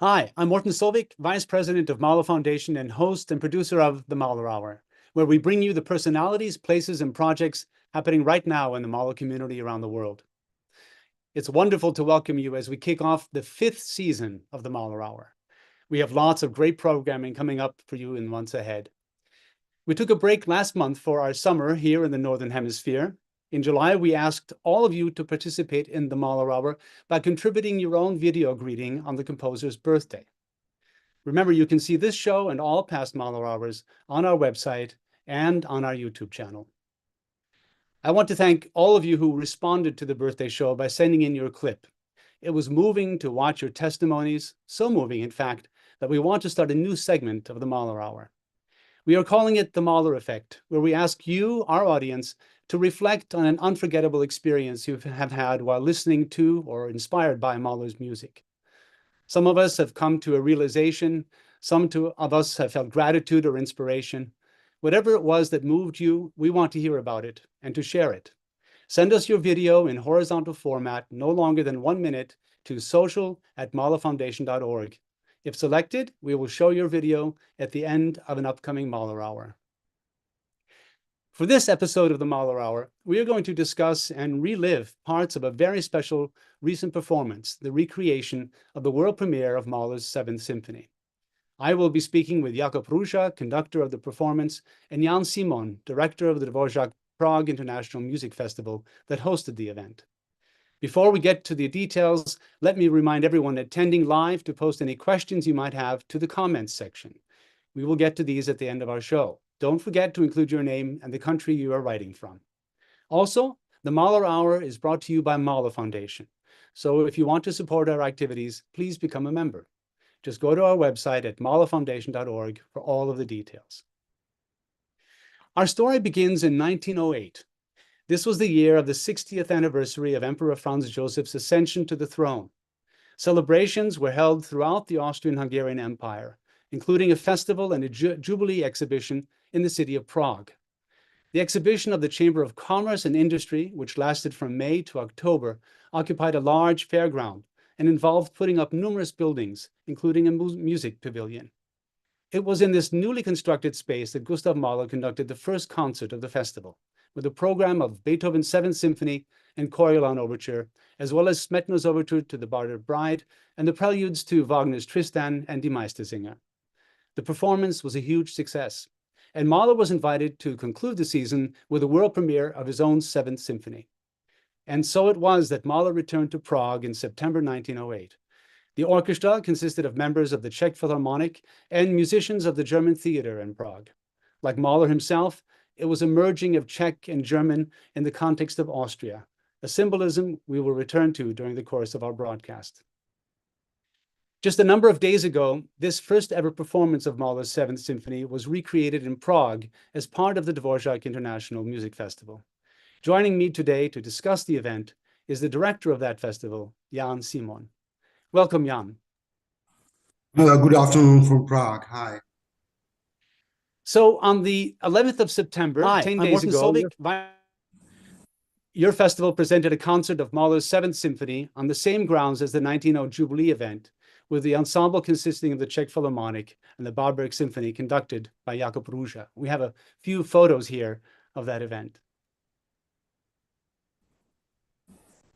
Hi, I'm Morten Solvik, Vice President of Mahler Foundation and host and producer of the Mahler Hour, where we bring you the personalities, places, and projects happening right now in the Mahler community around the world. It's wonderful to welcome you as we kick off the 5th season of the Mahler Hour. We have lots of great programming coming up for you in months ahead. We took a break last month for our summer here in the Northern Hemisphere. In July, we asked all of you to participate in the Mahler Hour by contributing your own video greeting on the composer's birthday. Remember, you can see this show and all past Mahler Hours on our website and on our YouTube channel. I want to thank all of you who responded to the birthday show by sending in your clip. It was moving to watch your testimonies, so moving, in fact, that we want to start a new segment of the Mahler Hour. We are calling it the Mahler Effect, where we ask you, our audience, to reflect on an unforgettable experience you have had while listening to or inspired by Mahler's music. Some of us have come to a realization, some of us have felt gratitude or inspiration. Whatever it was that moved you, we want to hear about it and to share it. Send us your video in horizontal format, no longer than 1 minute, to social@mahlerfoundation.org. If selected, we will show your video at the end of an upcoming Mahler Hour. For this episode of the Mahler Hour, we are going to discuss and relive parts of a very special recent performance, the recreation of the world premiere of Mahler's 7th Symphony. I will be speaking with Jakob, conductor of the performance, and Jan Simon, director of the Dvorak Prague International Music Festival that hosted the event. Before we get to the details, let me remind everyone attending live to post any questions you might have to the comments section. We will get to these at the end of our show. Don't forget to include your name and the country you are writing from. Also, the Mahler Hour is brought to you by Mahler Foundation. So if you want to support our activities, please become a member. Just go to our website at mahlerfoundation.org for all of the details. Our story begins in 1908. This was the year of the 60th anniversary of Emperor Franz Joseph's ascension to the throne. Celebrations were held throughout the Austrian Empire, including a festival and a jubilee exhibition in the city of Prague. The exhibition of the Chamber of Commerce and Industry, which lasted from May to October, occupied a large fairground and involved putting up numerous buildings, including a music pavilion. It was in this newly constructed space that Gustav Mahler conducted the first concert of the festival, with a program of Beethoven's 7th Symphony and Coriolan Overture, as well as Smetana's Overture to the Battered Bride and the preludes to Wagner's Tristan and Die Meistersinger. The performance was a huge success, and Mahler was invited to conclude the season with a world premiere of his own 7th Symphony. And so it was that Mahler returned to Prague in September 1908. The orchestra consisted of members of the Czech Philharmonic and musicians of the German theater in Prague. Like Mahler himself, it was a merging of Czech and German in the context of Austria, a symbolism we will return to during the course of our broadcast. Just a number of days ago, this first ever performance of Mahler's 7th Symphony was recreated in Prague as part of the Dvorak International Music Festival. Joining me today to discuss the event is the director of that festival, Jan Simon. Welcome, Jan. Good afternoon from Prague. Hi. So on the 11th of September, 10 days ago, your festival presented a concert of Mahler's 7th Symphony on the same grounds as the 1900 Jubilee event, with the ensemble consisting of the Czech Philharmonic and the Bamberg Symphony conducted by Jakob. We have a few photos here of that event.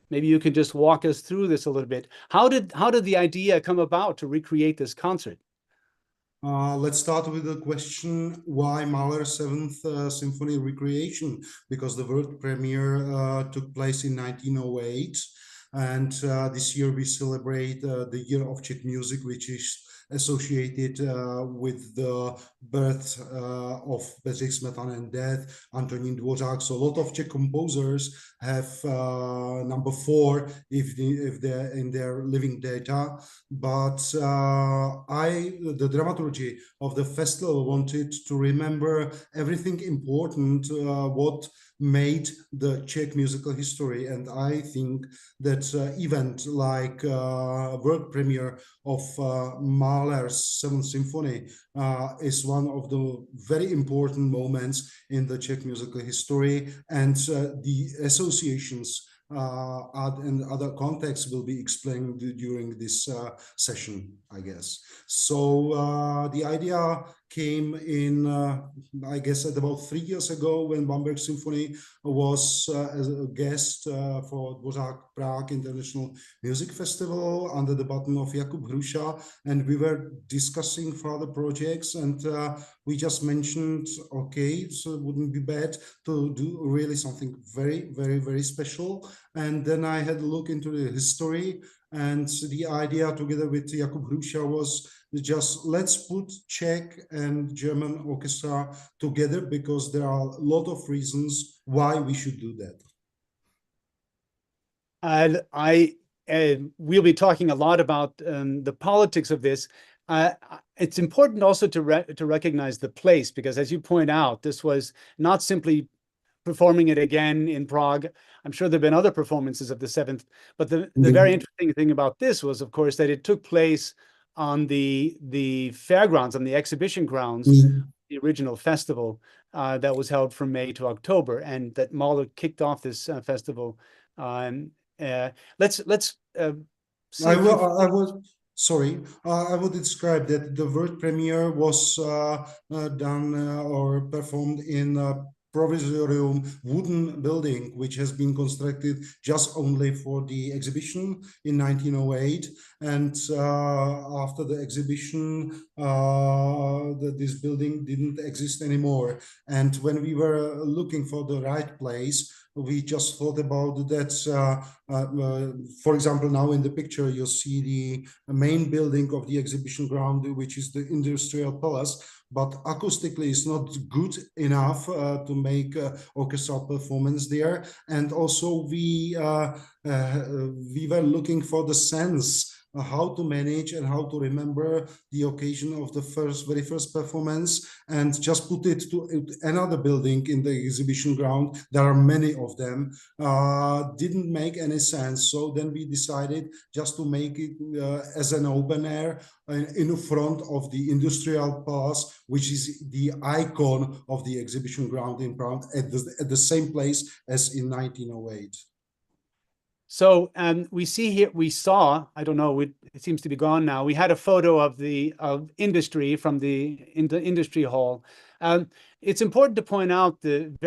Maybe you could just walk us through this a little bit. How did the idea come about to recreate this concert? Let's start with the question, why Mahler's 7th Symphony recreation? Because the world premiere took place in 1908. And this year we celebrate the Year of Czech Music, which is associated with the birth of Bedřich Smetana and death, Antonín Dvořák. So a lot of Czech composers have number 4 if they're in their living data. But the dramaturgy of the festival wanted to remember everything important what made the Czech musical history, and I think that event like world premiere of Mahler's 7th Symphony is one of the very important moments in the Czech musical history, and the associations and other contexts will be explained during this session, I guess. So the idea came in, I guess, at about 3 years ago when Bamberg Symphony was as a guest for Prague International Music Festival under the button of Jakob Hrusa, and we were discussing further projects, and we just mentioned, okay, so it wouldn't be bad to do really something very, very, very special. And then I had a look into the history, and the idea together with Jakob Hrusa was just let's put Czech and German orchestra together because there are a lot of reasons why we should do that. We'll be talking a lot about the politics of this. It's important also to recognize the place, because as you point out, this was not simply performing it again in Prague. I'm sure there have been other performances of the Seventh, but the very interesting thing about this was, of course, that it took place on the fairgrounds, on the exhibition grounds, the original festival that was held from May to October, and that Mahler kicked off this festival. Let's see. I would describe that the world premiere was done or performed in provisorium wooden building, which has been constructed just only for the exhibition in 1908. And after the exhibition, this building didn't exist anymore. And when we were looking for the right place, we just thought about that. For example, now in the picture, you'll see the main building of the exhibition ground, which is the Industrial Palace. But acoustically, it's not good enough to make orchestral performance there. And also, we were looking for the sense how to manage and how to remember the occasion of the very first performance, and just put it to another building in the exhibition ground. There are many of them. Didn't make any sense. So then we decided just to make it as an open air in front of the Industrial Palace, which is the icon of the exhibition ground in Prague, at the same place as in 1908. So we see here, I don't know, it seems to be gone now. We had a photo of industry from the industry hall. It's important to point out the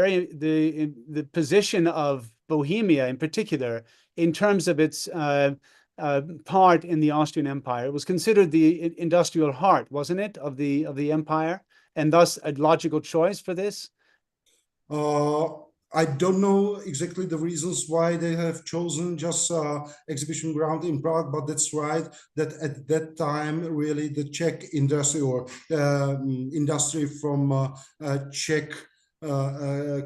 position of Bohemia in particular in terms of its part in the Austrian Empire. It was considered the industrial heart, wasn't it, of the empire, and thus a logical choice for this? I don't know exactly the reasons why they have chosen just exhibition ground in Prague, but that's right, that at that time, really the Czech industry or industry from Czech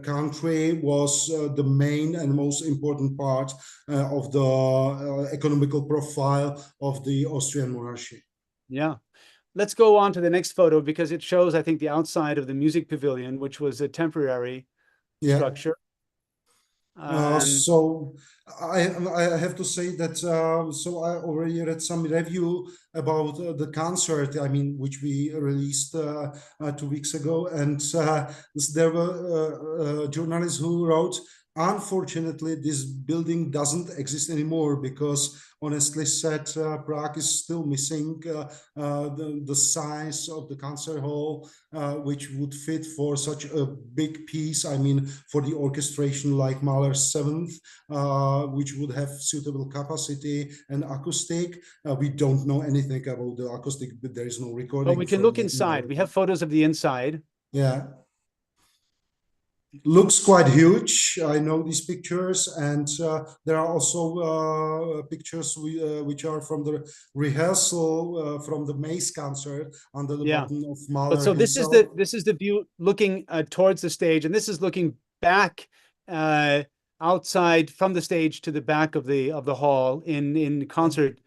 country was the main and most important part of the economical profile of the Austrian monarchy. Yeah. Let's go on to the next photo, because it shows, I think, the outside of the music pavilion, which was a temporary structure. So I have to say that so I already read some review about the concert, I mean, which we released 2 weeks ago, and there were journalists who wrote, unfortunately, this building doesn't exist anymore because, honestly said, Prague is still missing the size of the concert hall, which would fit for such a big piece. I mean, for the orchestration like Mahler 7th, which would have suitable capacity and acoustic. We don't know anything about the acoustic, but there is no recording. But we can look inside. We have photos of the inside. Yeah. Looks quite huge. I know these pictures, and there are also pictures which are from the rehearsal from the Mace concert under the button of Mahler. But so this is the view looking towards the stage, and this is looking back outside from the stage to the back of the hall in concert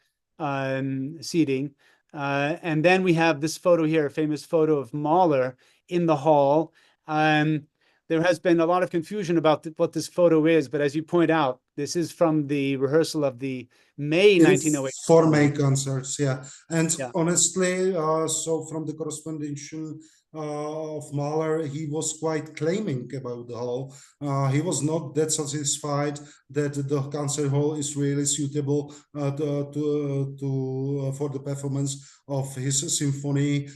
seating, and then we have this photo here, a famous photo of Mahler in the hall. There has been a lot of confusion about what this photo is, but as you point out, this is from the rehearsal of the May 1908. For May concerts, yeah. And honestly, so from the correspondence of Mahler, he was quite claiming about the hall. He was not that satisfied that the concert hall is really suitable for the performance of his symphony.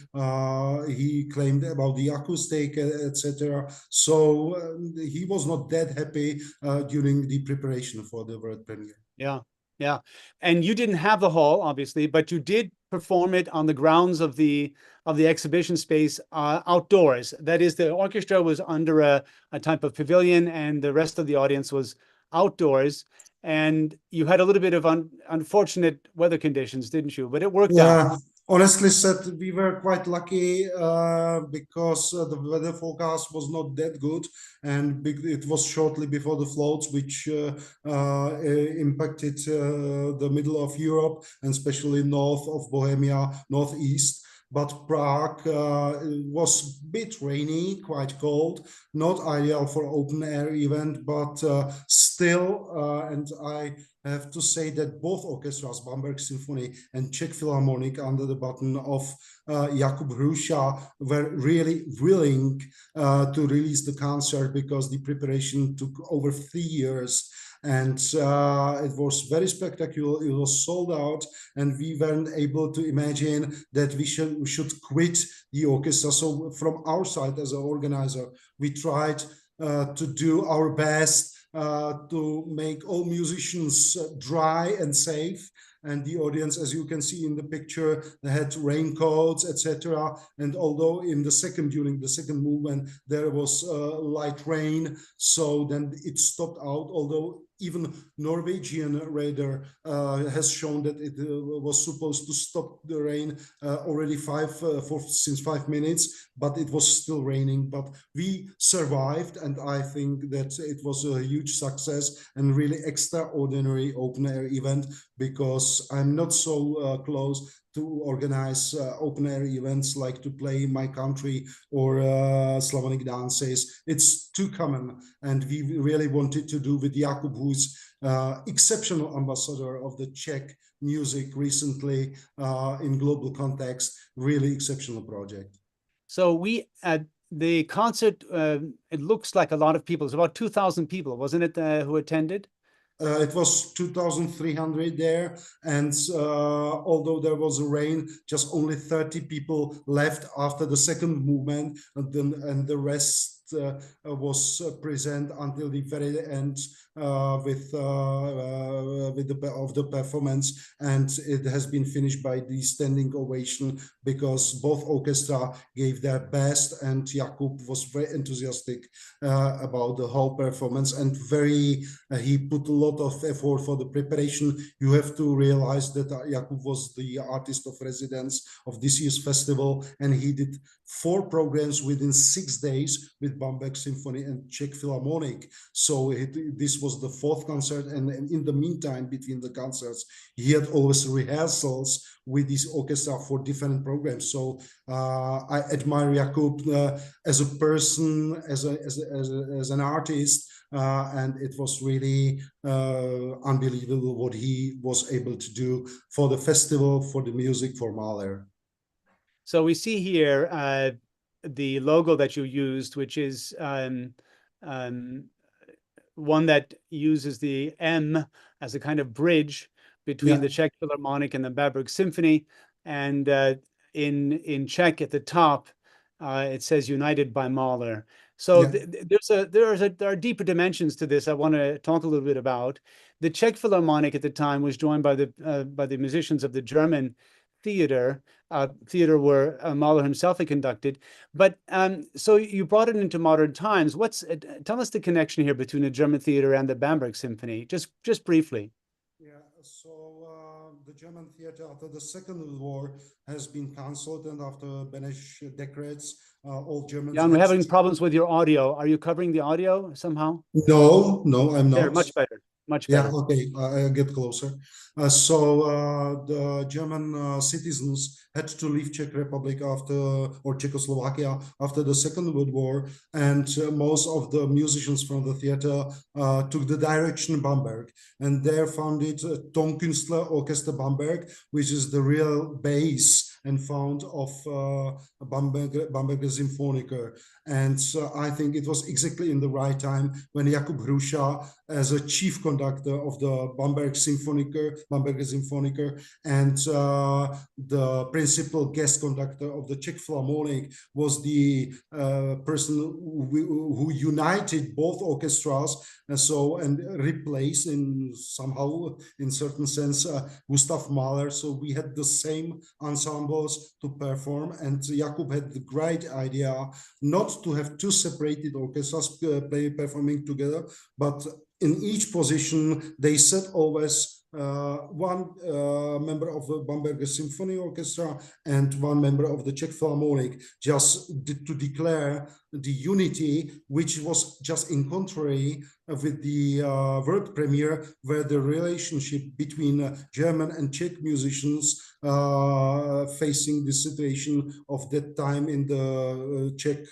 He claimed about the acoustic, etc. So he was not that happy during the preparation for the world premiere. Yeah, yeah. And you didn't have the hall, obviously, but you did perform it on the grounds of the exhibition space outdoors. That is, the orchestra was under a type of pavilion, and the rest of the audience was outdoors. And you had a little bit of unfortunate weather conditions, didn't you? But it worked out. Honestly said, we were quite lucky because the weather forecast was not that good, and it was shortly before the floods, which impacted the middle of Europe, and especially north of Bohemia, northeast. But Prague was a bit rainy, quite cold, not ideal for open air event, but still, and I have to say that both orchestras, Bamberg Symphony and Czech Philharmonic, under the button of Jakob Hrusa, were really willing to release the concert, because the preparation took over 3 years. And it was very spectacular. It was sold out, and we weren't able to imagine that we should quit the orchestra. So from our side as an organizer, we tried to do our best to make all musicians dry and safe. And the audience, as you can see in the picture, they had raincoats, etc. And although during the second movement, there was light rain, so then it stopped out. Although even Norwegian radar has shown that it was supposed to stop the rain already since 5 minutes, but it was still raining. But we survived, and I think that it was a huge success and really extraordinary open air event, because I'm not so close to organize open air events like to play in my country or Slavonic dances. It's too common, and we really wanted to do with Jakob, who's exceptional ambassador of the Czech music recently in global context, really exceptional project. So the concert, it looks like a lot of people. It's about 2,000 people, wasn't it, who attended? It was 2,300 there, and although there was a rain, just only 30 people left after the second movement, and the rest was present until the very end with the performance, and it has been finished by the standing ovation, because both orchestra gave their best, and Jakob was very enthusiastic about the whole performance, and he put a lot of effort for the preparation. You have to realize that Jakob was the artist of residence of this year's festival, and he did 4 programs within 6 days with Bamberg Symphony and Czech Philharmonic. So this was the 4th concert, and in the meantime, between the concerts, he had always rehearsals with this orchestra for different programs. So I admire Jakob as a person, as an artist, and it was really unbelievable what he was able to do for the festival, for the music, for Mahler. So we see here the logo that you used, which is one that uses the M as a kind of bridge between the Czech Philharmonic and the Bamberg Symphony. And in Czech at the top, it says "United by Mahler." So there are deeper dimensions to this I want to talk a little bit about. The Czech Philharmonic at the time was joined by the musicians of the German theater where Mahler himself had conducted. But so you brought it into modern times. Tell us the connection here between the German theater and the Bamberg Symphony, just briefly. Yeah, so the German theater after the Second World War has been cancelled, and after Beneš decrees, all Germans. Yeah, I'm having problems with your audio. Are you covering the audio somehow? No, I'm not. There, much better. Much better. Yeah, okay, I'll get closer. So the German citizens had to leave Czech Republic or Czechoslovakia after the Second World War, and most of the musicians from the theater took the direction Bamberg, and there founded Tonkünstler Orchester Bamberg, which is the real base and founder of Bamberger Symphoniker. And I think it was exactly in the right time when Jakob Hrusa, as a chief conductor of the Bamberger Symphoniker, and the principal guest conductor of the Czech Philharmonic was the person who united both orchestras, and replaced in somehow, in certain sense, Gustav Mahler. So we had the same ensembles to perform, and Jakob had the great idea not to have two separated orchestras performing together, but in each position they set always one member of the Bamberger Symphony Orchestra and one member of the Czech Philharmonic, just to declare the unity, which was just in contrary with the world premiere, where the relationship between German and Czech musicians facing the situation of that time in the Czech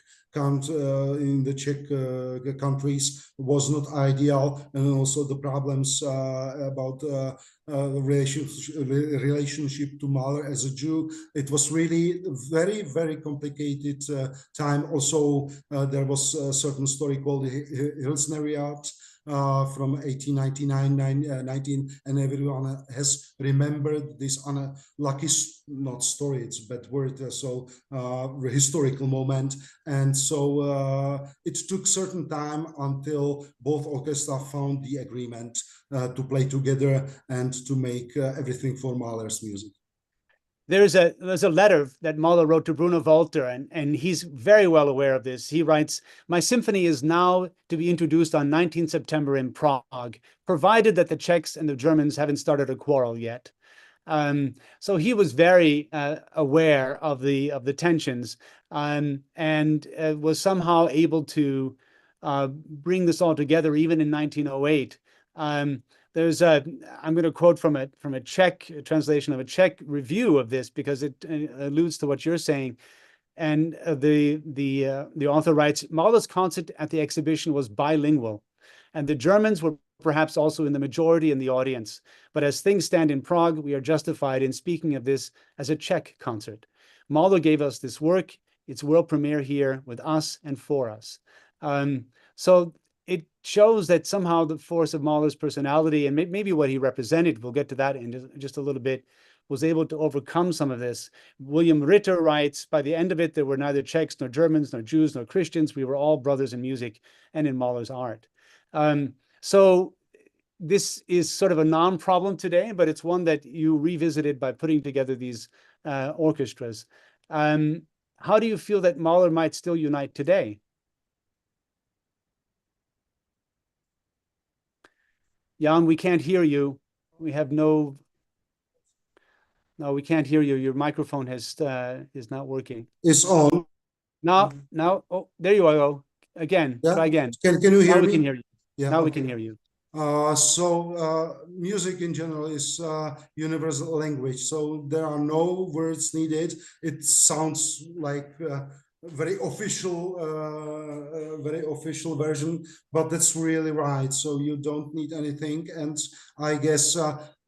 countries was not ideal, and also the problems about relationship to Mahler as a Jew. It was really very, very complicated time. Also, there was a certain story called the Hilsneriat from 1899-19, and everyone has remembered this unlucky, not story, it's a bad word, historical moment. And so it took certain time until both orchestras found the agreement to play together and to make everything for Mahler's music. There's a letter that Mahler wrote to Bruno Walter, and he's very well aware of this. He writes, "My symphony is now to be introduced on 19 September in Prague, provided that the Czechs and the Germans haven't started a quarrel yet." So he was very aware of the tensions, and was somehow able to bring this all together even in 1908. There's I'm going to quote from a Czech translation of a Czech review of this, because it alludes to what you're saying. And the author writes, "Mahler's concert at the exhibition was bilingual, and the Germans were perhaps also in the majority in the audience. But as things stand in Prague, we are justified in speaking of this as a Czech concert. Mahler gave us this work, its world premiere here with us and for us." So it shows that somehow the force of Mahler's personality and maybe what he represented, we'll get to that in just a little bit, was able to overcome some of this. William Ritter writes, "By the end of it, there were neither Czechs, nor Germans, nor Jews, nor Christians. We were all brothers in music and in Mahler's art." So this is sort of a non-problem today, but it's one that you revisited by putting together these orchestras. How do you feel that Mahler might still unite today? Jan, we can't hear you. We have no, we can't hear you. Your microphone is not working. It's on. Now, oh, there you go. Again, yeah. Try again. Can you hear now me? We can hear you. Yeah, now okay. We can hear you. Music in general is universal language, so there are no words needed. It sounds like very official version, but that's really right. So you don't need anything. And I guess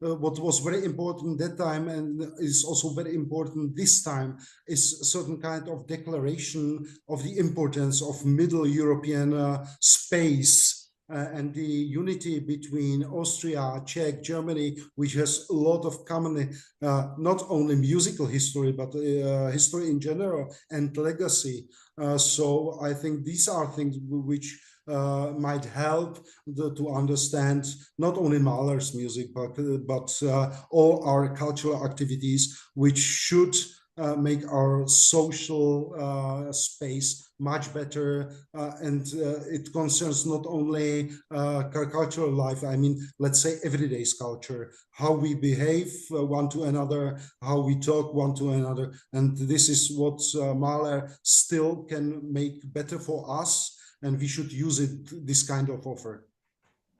what was very important that time and is also very important this time is a certain kind of declaration of the importance of Middle European space. And the unity between Austria, Czech, Germany, which has a lot of common, not only musical history, but history in general and legacy. So I think these are things which might help to understand not only Mahler's music, but all our cultural activities, which should make our social space much better, and it concerns not only cultural life, I mean, let's say everyday culture, how we behave one to another, how we talk one to another, and this is what Mahler still can make better for us, and we should use it, this kind of offer.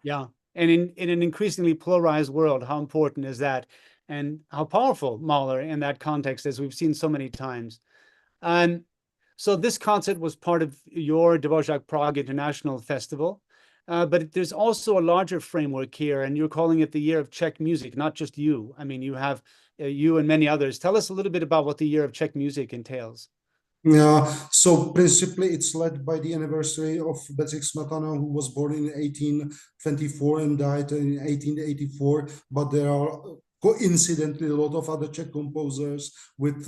Yeah, and in an increasingly polarized world, how important is that? And how powerful Mahler in that context, as we've seen so many times. So this concert was part of your Dvorak Prague International Festival. but there's also a larger framework here, and you're calling it the Year of Czech Music, not just you. I mean, you have you and many others. Tell us a little bit about what the Year of Czech Music entails. Yeah, so principally it's led by the anniversary of Bedřich Smetana, who was born in 1824 and died in 1884. But there are coincidentally a lot of other Czech composers with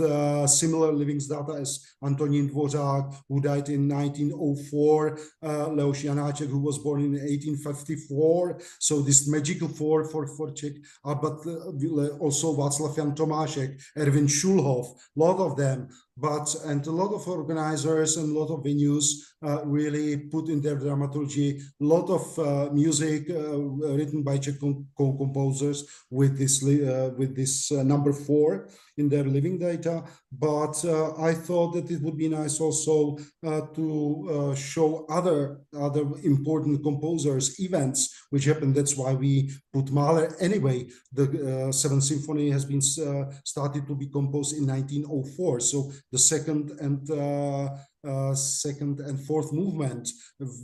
similar living data as Antonín Dvořák, who died in 1904, Leoš Janáček, who was born in 1854. So this magical four for Czech, but also Václav Jan Tomášek, Erwin Schulhoff, a lot of them. And a lot of organizers and a lot of venues really put in their dramaturgy a lot of music written by Czech composers with this number 4 in their living data. But I thought that it would be nice also to show other important composers, events which happened. That's why we put Mahler. Anyway, the Seventh Symphony has been started to be composed in 1904. So the second and fourth movement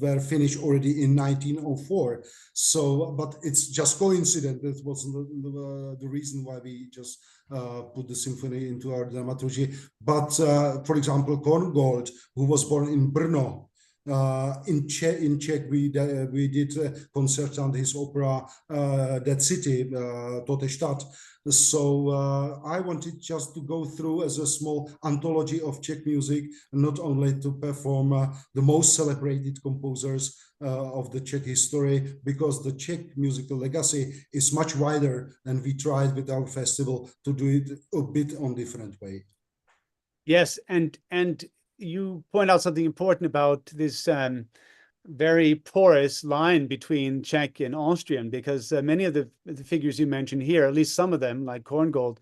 were finished already in 1904. So, but it's just coincidence. That was the reason why we just put the symphony into our dramaturgy. But for example, Korngold, who was born in Brno, in Czech, we did a concert on his opera That City, Tote Stadt. So I wanted just to go through as a small anthology of Czech music, not only to perform the most celebrated composers of the Czech history, because the Czech musical legacy is much wider, and we tried with our festival to do it a bit on different way. Yes, and you point out something important about this very porous line between Czech and Austrian, because many of the figures you mentioned here, at least some of them, like Korngold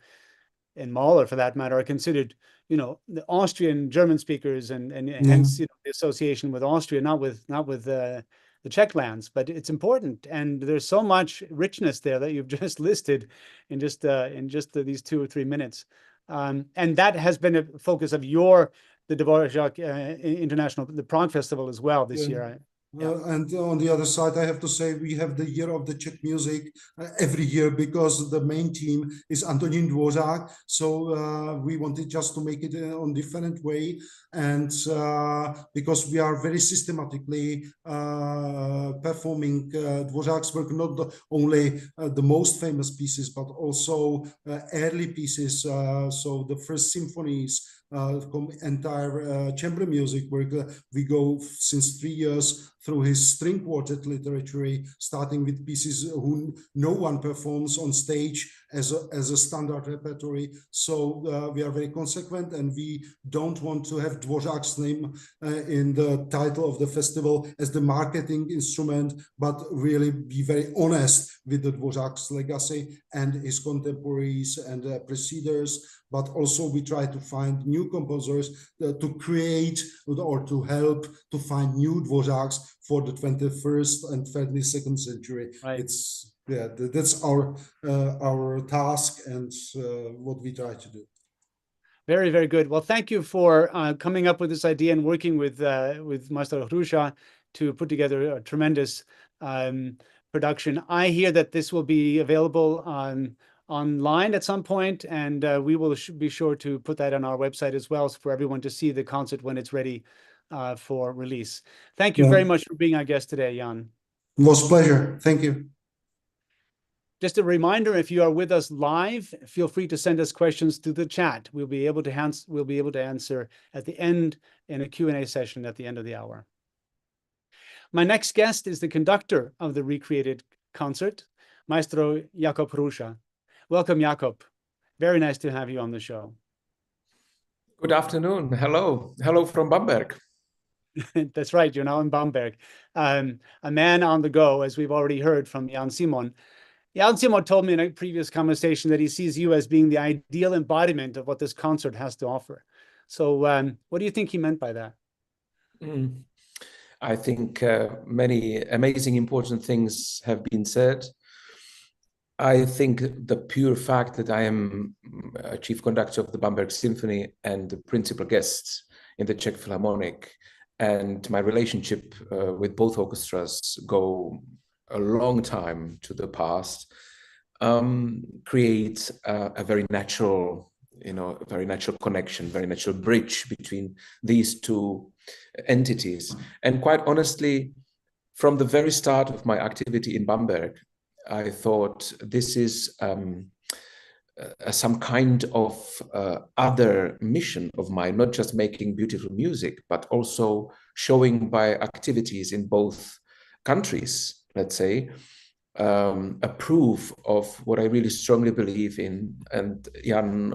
and Mahler for that matter, are considered, you know, the Austrian German speakers, and hence, you know, the association with Austria, not with the Czech lands. But it's important, and there's so much richness there that you've just listed in just these 2 or 3 minutes, and that has been a focus of the Dvorak International, the Prague Festival as well this year. And on the other side, I have to say we have the Year of the Czech Music every year, because the main team is Antonín Dvořák. So we wanted just to make it on different way, and because we are very systematically performing Dvořák's work, not only the most famous pieces, but also early pieces. So the first symphonies, entire chamber music work. We go since 3 years through his string quartet literature, starting with pieces who no one performs on stage as a standard repertory. So we are very consequent, and we don't want to have Dvořák's name in the title of the festival as the marketing instrument, but really be very honest with the Dvořák's legacy and his contemporaries and preceders. But also we try to find new composers to create or to help to find new Dvořáks for the 21st and 22nd century. Right. That's our task and what we try to do. Very, very good. Well, thank you for coming up with this idea and working with Master Hrusa to put together a tremendous production. I hear that this will be available online at some point, and we will be sure to put that on our website as well, for everyone to see the concert when it's ready for release. Thank you very much for being our guest today, Jan. It was a pleasure. Thank you. Just a reminder, if you are with us live, feel free to send us questions through the chat. We'll be able to answer at the end in a Q&A session at the end of the hour. My next guest is the conductor of the recreated concert, Maestro Jakob Hrusa. Welcome, Jakob. Very nice to have you on the show. Good afternoon. Hello. Hello from Bamberg. That's right. You're now in Bamberg. A man on the go, as we've already heard from Jan Simon. Jan Simon told me in a previous conversation that he sees you as being the ideal embodiment of what this concert has to offer. So what do you think he meant by that? I think many amazing, important things have been said. I think the pure fact that I am a chief conductor of the Bamberg Symphony and the principal guest in the Czech Philharmonic and my relationship with both orchestras go a long time to the past, creates a very natural, a very natural connection, very natural bridge between these two entities. And quite honestly, from the very start of my activity in Bamberg, I thought this is some kind of other mission of mine, not just making beautiful music, but also showing by activities in both countries, let's say, a proof of what I really strongly believe in. And Jan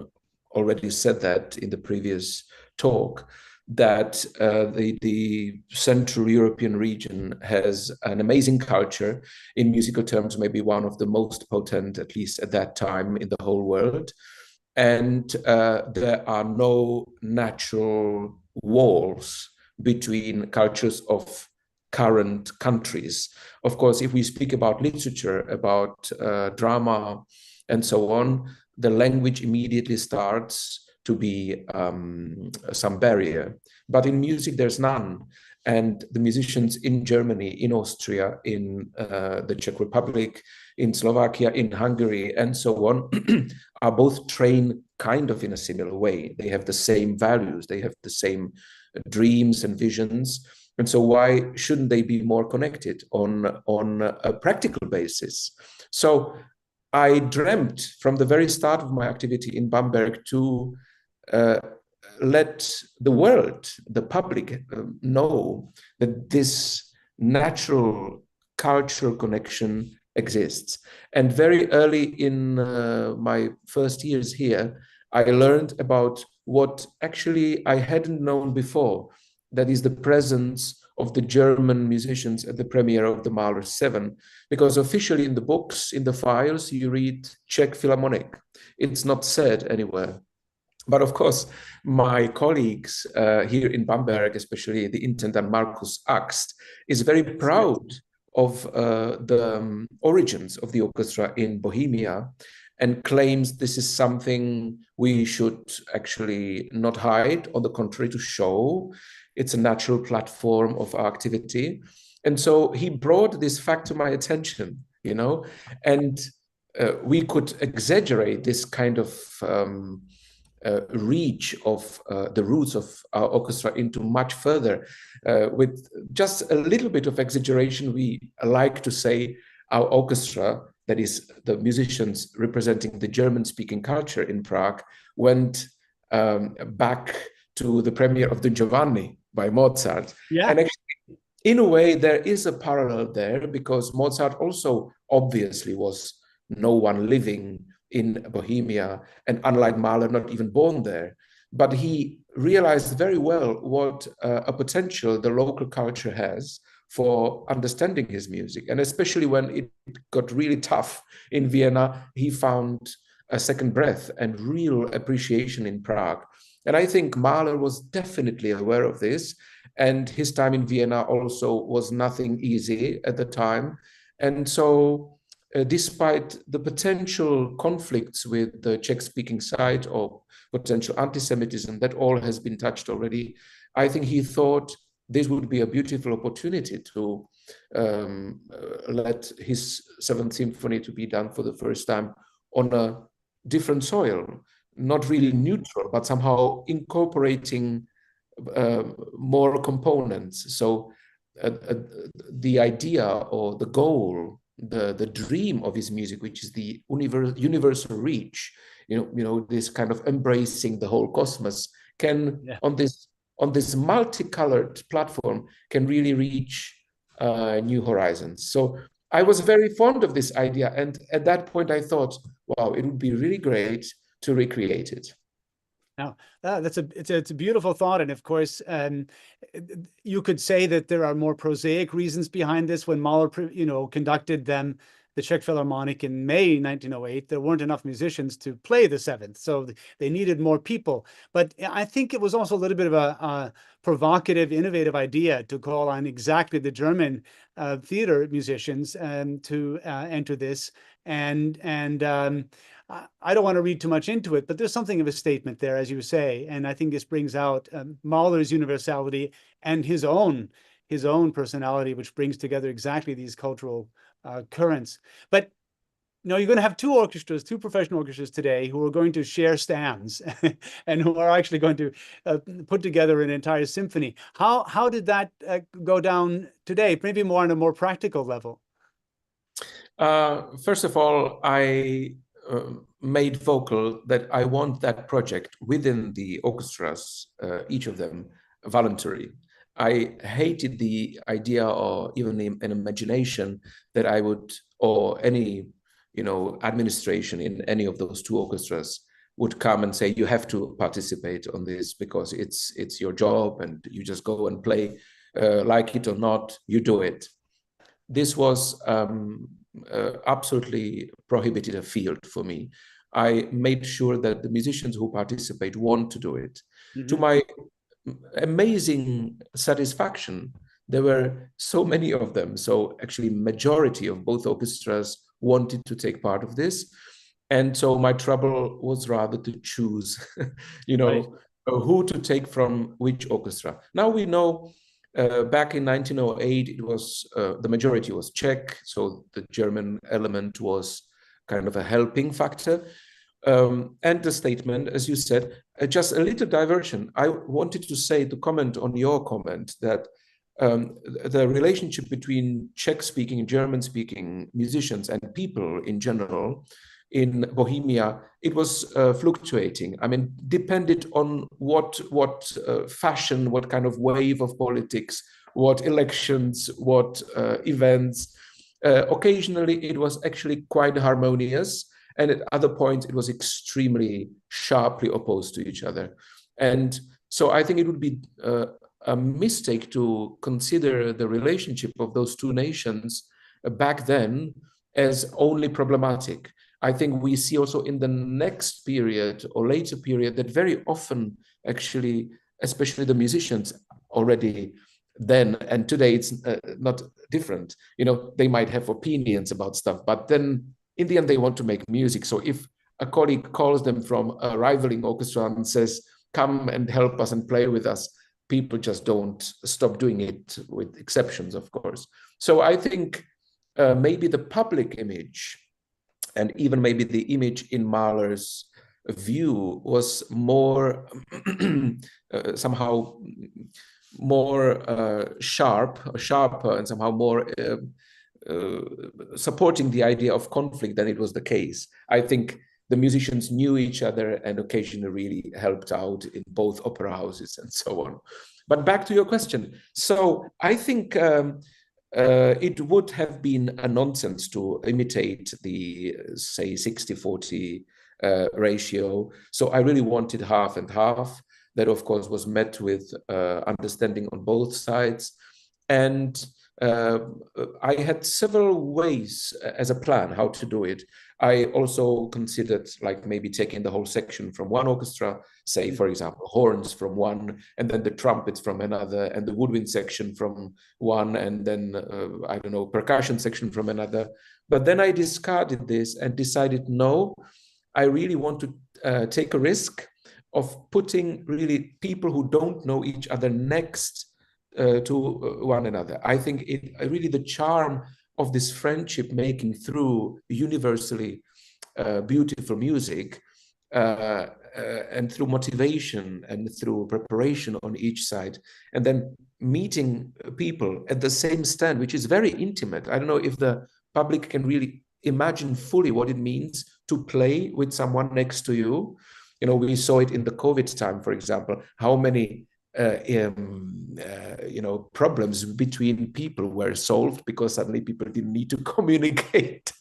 already said that in the previous talk, that the Central European region has an amazing culture, in musical terms, maybe one of the most potent, at least at that time, in the whole world. And there are no natural walls between cultures of current countries. Of course, if we speak about literature, about drama, and so on, the language immediately starts to be some barrier. But in music, there's none. And the musicians in Germany, in Austria, in the Czech Republic, in Slovakia, in Hungary, and so on, are both trained kind of in a similar way. They have the same values, they have the same dreams and visions. And so why shouldn't they be more connected on a practical basis? So I dreamt from the very start of my activity in Bamberg to let the world, the public, know that this natural cultural connection exists. And very early in my first years here, I learned about what actually I hadn't known before. That is the presence of the German musicians at the premiere of the Mahler 7, because officially in the books, in the files, you read Czech Philharmonic. It's not said anywhere. But of course, my colleagues here in Bamberg, especially the intendant Markus Axt, is very proud of the origins of the orchestra in Bohemia, and claims this is something we should actually not hide, on the contrary, to show. It's a natural platform of our activity. And so he brought this fact to my attention, and we could exaggerate this kind of reach of the roots of our orchestra into much further. With just a little bit of exaggeration, we like to say our orchestra, that is the musicians representing the German-speaking culture in Prague, went back to the premiere of the Giovanni by Mozart. Yeah. And actually, in a way, there is a parallel there, because Mozart also obviously was no one living in Bohemia, and unlike Mahler, not even born there. But he realized very well what a potential the local culture has for understanding his music. And especially when it got really tough in Vienna, he found a second breath and real appreciation in Prague. And I think Mahler was definitely aware of this. And his time in Vienna also was nothing easy at the time. And so despite the potential conflicts with the Czech-speaking side, or potential anti-Semitism, that all has been touched already, I think he thought this would be a beautiful opportunity to let his Seventh Symphony to be done for the first time on a different soil, not really neutral, but somehow incorporating more components. So the idea or the goal, the dream of his music, which is the universal reach, this kind of embracing the whole cosmos, can on this multicolored platform can really reach new horizons. So I was very fond of this idea, and at that point I thought, wow, it would be really great to recreate it. Now, it's a beautiful thought, and of course, you could say that there are more prosaic reasons behind this. When Mahler, conducted the Czech Philharmonic in May 1908, there weren't enough musicians to play the Seventh, so they needed more people. But I think it was also a little bit of a provocative, innovative idea to call on exactly the German theater musicians to enter this. And I don't want to read too much into it, but there's something of a statement there, as you say. And I think this brings out Mahler's universality and his own personality, which brings together exactly these cultural currents. But you're going to have two orchestras, two professional orchestras today, who are going to share stands and who are actually going to put together an entire symphony. How did that go down today? Maybe more on a more practical level. First of all, I made vocal that I want that project within the orchestras, each of them, voluntary. I hated the idea or even an imagination that I would, or any administration in any of those two orchestras would come and say, you have to participate on this because it's your job and you just go and play, like it or not, you do it. This was absolutely prohibited a field for me. I made sure that the musicians who participate want to do it. Mm-hmm. To my amazing satisfaction, there were so many of them. So actually majority of both orchestras wanted to take part of this. And so my trouble was rather to choose, right, who to take from which orchestra. Now we know back in 1908, it was the majority was Czech. So the German element was kind of a helping factor. And the statement, as you said, just a little diversion. I wanted to comment on your comment that the relationship between Czech-speaking and German-speaking musicians and people in general in Bohemia, it was fluctuating. I mean, depended on what fashion, what kind of wave of politics, what elections, what events. Occasionally, it was actually quite harmonious. And at other points, it was extremely sharply opposed to each other. And so I think it would be a mistake to consider the relationship of those two nations back then as only problematic. I think we see also in the next period or later period that very often, actually, especially the musicians already then and today, it's not different. They might have opinions about stuff, but then in the end, they want to make music. So if a colleague calls them from a rivaling orchestra and says, come and help us and play with us, people just don't stop doing it, with exceptions, of course. So I think maybe the public image and even maybe the image in Mahler's view was more somehow more sharper and somehow more supporting the idea of conflict than it was the case. I think the musicians knew each other and occasionally really helped out in both opera houses and so on. But back to your question. So I think it would have been a nonsense to imitate the, say, 60-40 ratio. So I really wanted half and half. That, of course, was met with understanding on both sides. And I had several ways as a plan how to do it. I also considered like maybe taking the whole section from one orchestra, say, for example, horns from one, and then the trumpets from another, and the woodwind section from one, and then, I don't know, percussion section from another. But then I discarded this and decided, no, I really want to take a risk of putting really people who don't know each other next to one another. I think it really the charm of this friendship making through universally beautiful music and through motivation and through preparation on each side, and then meeting people at the same stand, which is very intimate. I don't know if the public can really imagine fully what it means to play with someone next to you. We saw it in the COVID time, for example, how many problems between people were solved because suddenly people didn't need to communicate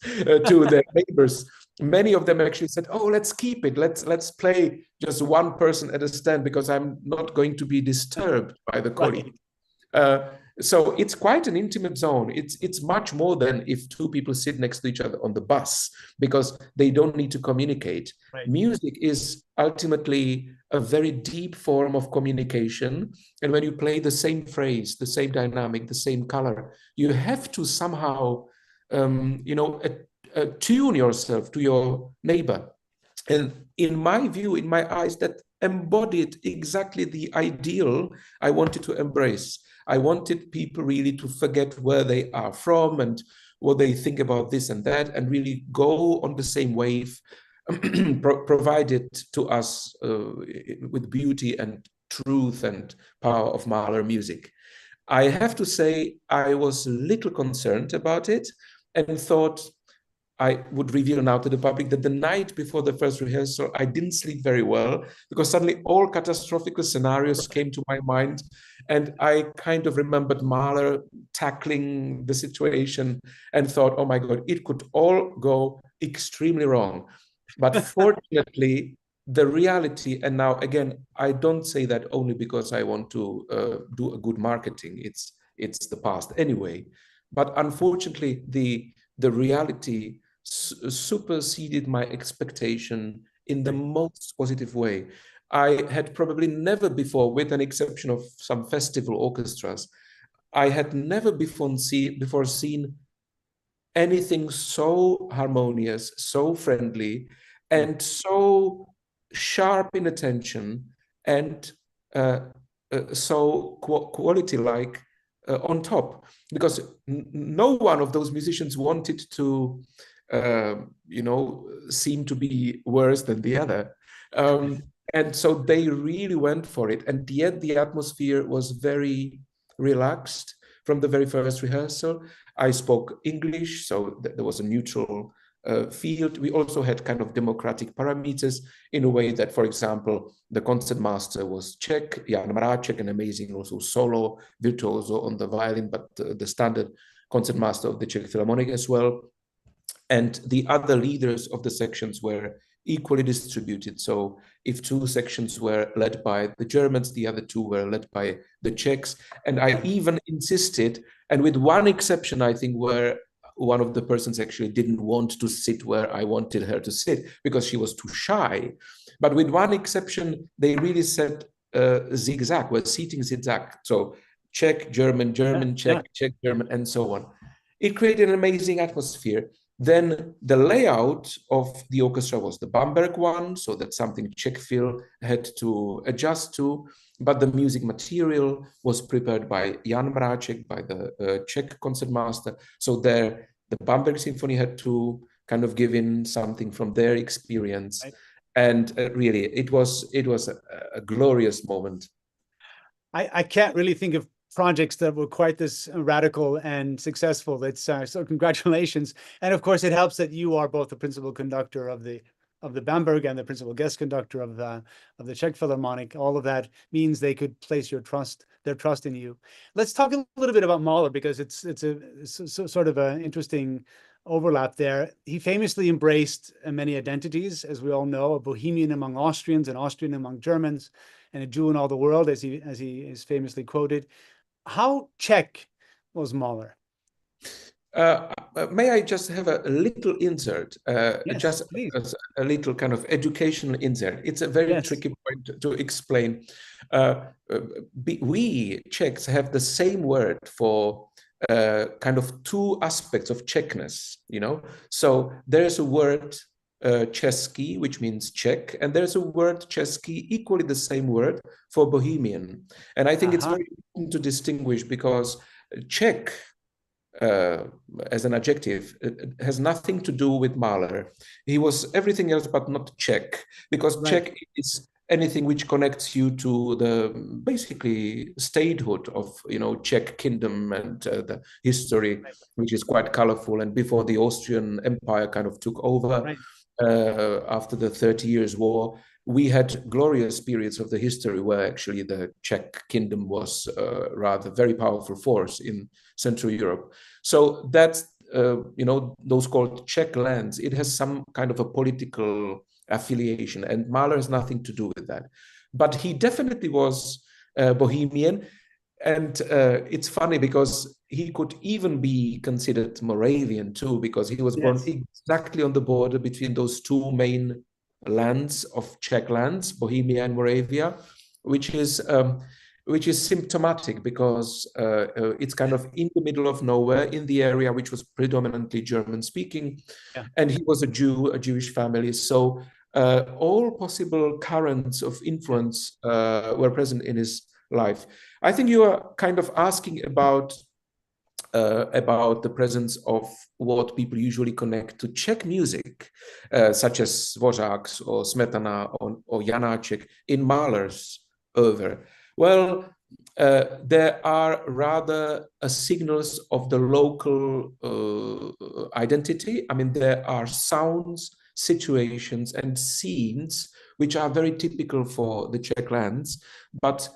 to their neighbors. Many of them actually said, "Oh, let's keep it. Let's play just one person at a stand because I'm not going to be disturbed by the colleague." So it's quite an intimate zone. It's much more than if two people sit next to each other on the bus because they don't need to communicate. Right. Music is ultimately a very deep form of communication. And when you play the same phrase, the same dynamic, the same color, you have to somehow, tune yourself to your neighbor. And in my view, in my eyes, that embodied exactly the ideal I wanted to embrace. I wanted people really to forget where they are from and what they think about this and that, and really go on the same wave provided to us with beauty and truth and power of Mahler music. I have to say, I was a little concerned about it and thought I would reveal now to the public that the night before the first rehearsal, I didn't sleep very well because suddenly all catastrophic scenarios came to my mind. And I kind of remembered Mahler tackling the situation and thought, oh my God, it could all go extremely wrong. But fortunately, the reality, and now again, I don't say that only because I want to do a good marketing. It's the past anyway. But unfortunately, the reality superseded my expectation in the most positive way. I had probably never before, with an exception of some festival orchestras, I had never before seen anything so harmonious, so friendly, and so sharp in attention, and so quality-like on top. Because no one of those musicians wanted to seem to be worse than the other. And so they really went for it. And yet the atmosphere was very relaxed from the very first rehearsal. I spoke English, so there was a neutral field. We also had kind of democratic parameters in a way that, for example, the concertmaster was Czech, Jan Mráček, an amazing also solo virtuoso on the violin, but the standard concertmaster of the Czech Philharmonic as well. And the other leaders of the sections were equally distributed. So if two sections were led by the Germans, the other two were led by the Czechs. And I even insisted, and with one exception, I think, where one of the persons actually didn't want to sit where I wanted her to sit because she was too shy. But with one exception, they really said zigzag, were seating zigzag. So Czech, German, German, Czech, Czech, German, and so on. It created an amazing atmosphere. Then the layout of the orchestra was the Bamberg one, so that's something Czech Phil had to adjust to. But the music material was prepared by Jan Mráček, by the Czech concertmaster. So there, the Bamberg Symphony had to kind of give in something from their experience. Right. And really, it was a glorious moment. I can't really think of projects that were quite this radical and successful. That's so congratulations. And of course, it helps that you are both the principal conductor of the Bamberg and the principal guest conductor of the Czech Philharmonic. All of that means they could place their trust in you. Let's talk a little bit about Mahler, because it's sort of an interesting overlap there. He famously embraced many identities, as we all know, a Bohemian among Austrians, an Austrian among Germans, and a Jew in all the world, as he is famously quoted. How Czech was Mahler? May I just have a little insert? Yes, just a little kind of educational insert. It's a very tricky point to explain. We Czechs have the same word for kind of two aspects of Czechness, So there's a word Český, which means Czech, and there's a word Český, equally the same word for Bohemian. And I think it's very important to distinguish, because Czech, as an adjective, has nothing to do with Mahler. He was everything else but not Czech, because Czech is anything which connects you to the basically statehood of Czech kingdom and the history, which is quite colorful. And before the Austrian Empire kind of took over, after the 30 Years' War, we had glorious periods of the history where actually the Czech kingdom was rather very powerful force in Central Europe. So that's, those called Czech lands, it has some kind of a political affiliation, and Mahler has nothing to do with that. But he definitely was Bohemian. And it's funny because he could even be considered Moravian too, because he was born exactly on the border between those two main lands of Czech lands, Bohemia and Moravia, which is symptomatic, because it's kind of in the middle of nowhere in the area which was predominantly German speaking. And he was a Jew, a Jewish family. So all possible currents of influence were present in his life. I think you are kind of asking about the presence of what people usually connect to Czech music, such as Dvořák or Smetana or Janáček in Mahler's oeuvre. Well, there are rather signals of the local identity. I mean, there are sounds, situations, and scenes which are very typical for the Czech lands, but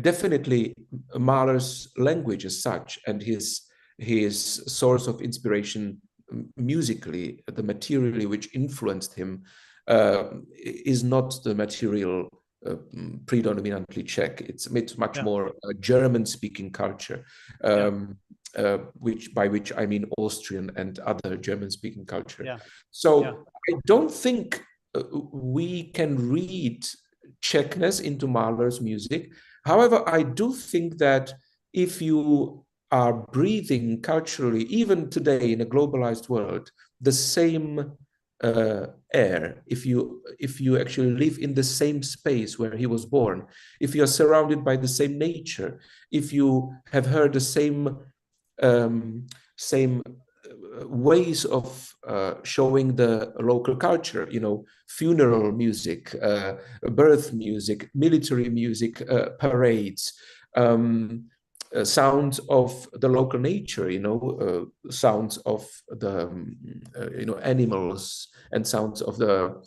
definitely Mahler's language as such and his source of inspiration musically, the materially which influenced him, is not the material predominantly Czech. It's much more a German-speaking culture, by which I mean Austrian and other German-speaking culture. So I don't think we can read Czechness into Mahler's music. However, I do think that if you are breathing culturally, even today in a globalized world, the same air, if you actually live in the same space where he was born, if you are surrounded by the same nature, if you have heard the same ways of showing the local culture, you know, funeral music, birth music, military music, parades, sounds of the local nature, you know, sounds of the animals, and sounds of the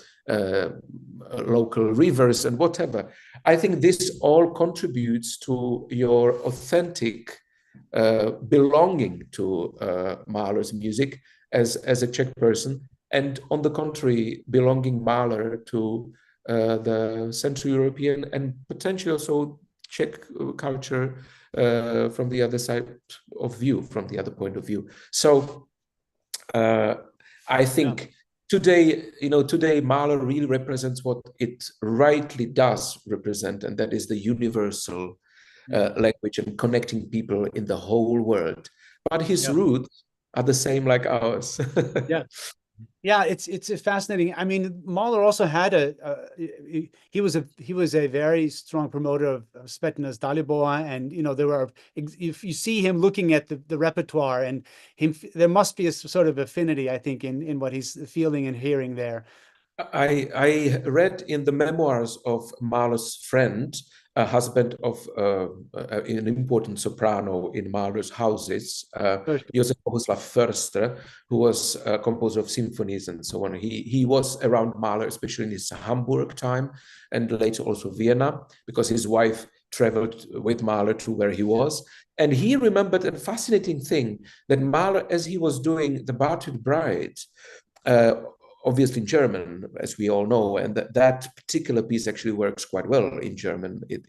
local rivers and whatever. I think this all contributes to your authentic belonging to Mahler's music as a Czech person, and on the contrary, belonging Mahler to the Central European and potentially also Czech culture from the other side of view, from the other point of view. So I think today Mahler really represents what it rightly does represent, and that is the universal language and connecting people in the whole world. But his roots are the same like ours. Yeah, it's fascinating. I mean, Mahler also had he was a very strong promoter of Smetana's Dalibor, and you know, there were, if you see him looking at the repertoire and him, there must be a sort of affinity, I think, in what he's feeling and hearing there. I read in the memoirs of Mahler's friend, a husband of an important soprano in Mahler's houses, Josef Bohuslav Förster, who was a composer of symphonies and so on. He was around Mahler, especially in his Hamburg time, and later also Vienna, because his wife traveled with Mahler to where he was. And he remembered a fascinating thing, that Mahler, as he was doing the Battered Bride, obviously in German, as we all know, and that particular piece actually works quite well in German. It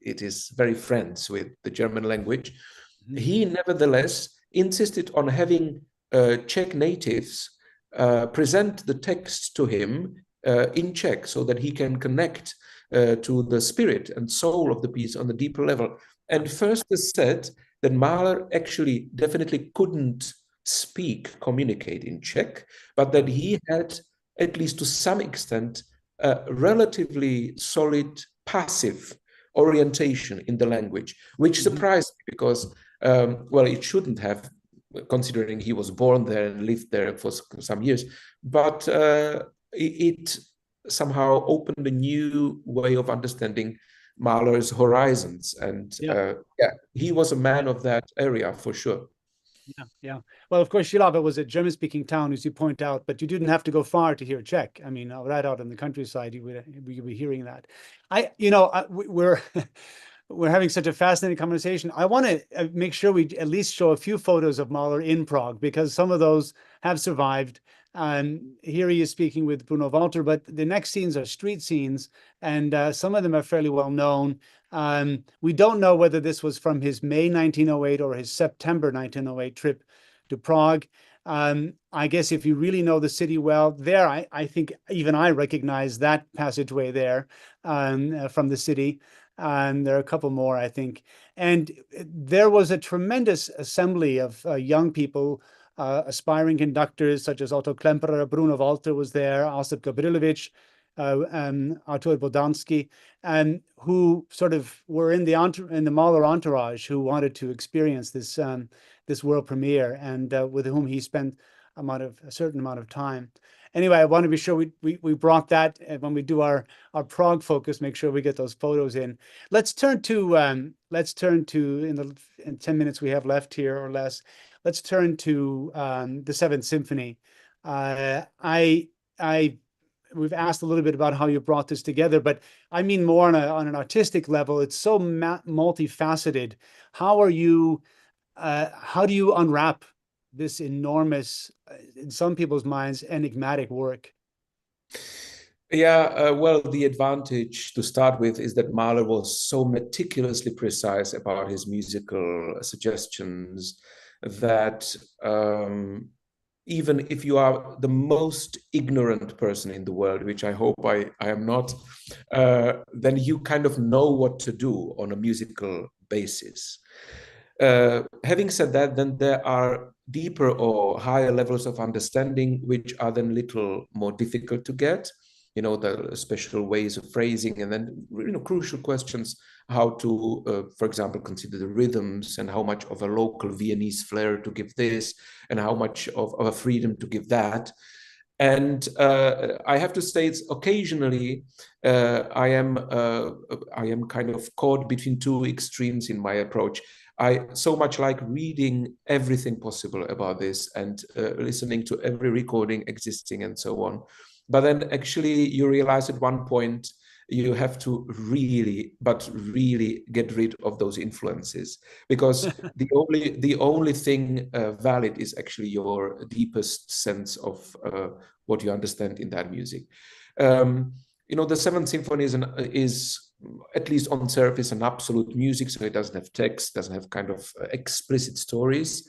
is very friends with the German language. Mm-hmm. He nevertheless insisted on having Czech natives present the text to him in Czech, so that he can connect to the spirit and soul of the piece on a deeper level. And first is said that Mahler actually definitely couldn't communicate in Czech, but that he had, at least to some extent, a relatively solid passive orientation in the language, which surprised me, because, well, it shouldn't have, considering he was born there and lived there for some years, but it somehow opened a new way of understanding Mahler's horizons. And he was a man of that area for sure. Yeah. Well, of course, Žilava was a German-speaking town, as you point out, but you didn't have to go far to hear Czech. I mean, right out in the countryside, you would be hearing that. We're having such a fascinating conversation. I want to make sure we at least show a few photos of Mahler in Prague, because some of those have survived. Here he is speaking with Bruno Walter, but the next scenes are street scenes, and some of them are fairly well known. We don't know whether this was from his May 1908 or his September 1908 trip to Prague. I guess if you really know the city well, there, I think even I recognize that passageway there from the city. There are a couple more, I think. And there was a tremendous assembly of young people aspiring conductors such as Otto Klemperer, Bruno Walter was there, Osip Gavrilovich, Artur Bodansky, and who sort of were in the Mahler entourage, who wanted to experience this this world premiere, and with whom he spent a certain amount of time. Anyway, I want to be sure we brought that, and when we do our Prague focus, make sure we get those photos in. Let's turn to in the 10 minutes we have left here or less. Let's turn to the Seventh Symphony. We've asked a little bit about how you brought this together, but I mean more on an artistic level. It's so multifaceted. How do you unwrap this enormous, in some people's minds, enigmatic work? Yeah, well, the advantage to start with is that Mahler was so meticulously precise about his musical suggestions that even if you are the most ignorant person in the world, which I hope I am not, then you kind of know what to do on a musical basis. Having said that, then there are deeper or higher levels of understanding which are then little more difficult to get. You know, the special ways of phrasing, and then, you know, crucial questions, how to, for example, consider the rhythms and how much of a local Viennese flair to give this and how much of a freedom to give that. And I have to say, it's occasionally I am kind of caught between two extremes in my approach. I so much like reading everything possible about this and listening to every recording existing and so on. But then actually you realize at one point you have to really get rid of those influences, because the only thing valid is actually your deepest sense of what you understand in that music. You know, the Seventh Symphony is at least on surface an absolute music, so it doesn't have text, doesn't have kind of explicit stories.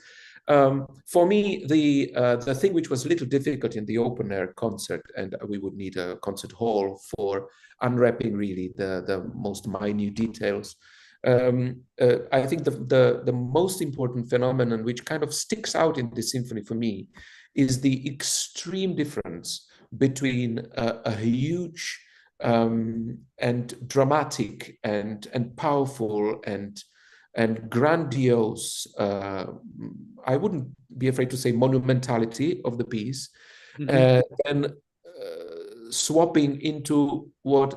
For me, the thing which was a little difficult in the open air concert, and we would need a concert hall for unwrapping really the most minute details. I think the most important phenomenon which kind of sticks out in this symphony for me is the extreme difference between a huge and dramatic and powerful and grandiose, I wouldn't be afraid to say, monumentality of the piece, and swapping into what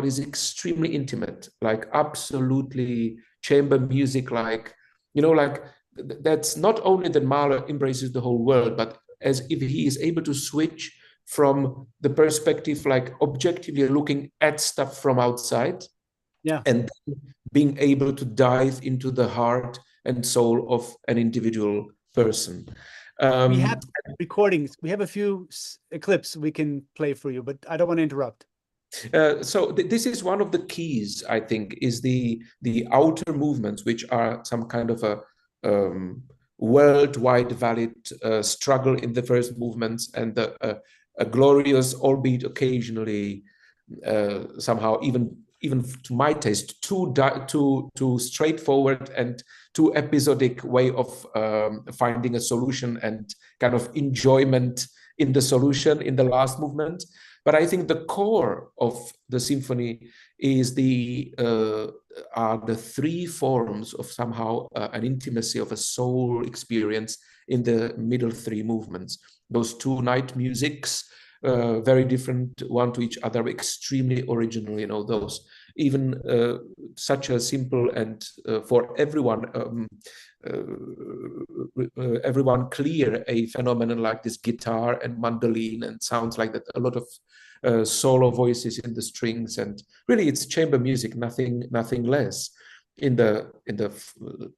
is extremely intimate, like absolutely chamber music, like, you know, like that's not only that Mahler embraces the whole world, but as if he is able to switch from the perspective, like objectively looking at stuff from outside, and being able to dive into the heart and soul of an individual person. We have recordings. We have a few clips we can play for you, but I don't want to interrupt. So this is one of the keys, I think, is the outer movements, which are some kind of a worldwide valid struggle in the first movements, and a glorious, albeit occasionally somehow even to my taste, too straightforward and too episodic way of finding a solution and kind of enjoyment in the solution in the last movement. But I think the core of the symphony is are the three forms of somehow an intimacy of a soul experience in the middle three movements. Those two night musics, very different one to each other, extremely original, you know, those even such a simple and for everyone clear a phenomenon like this guitar and mandolin and sounds like that, a lot of solo voices in the strings, and really it's chamber music, nothing less, in the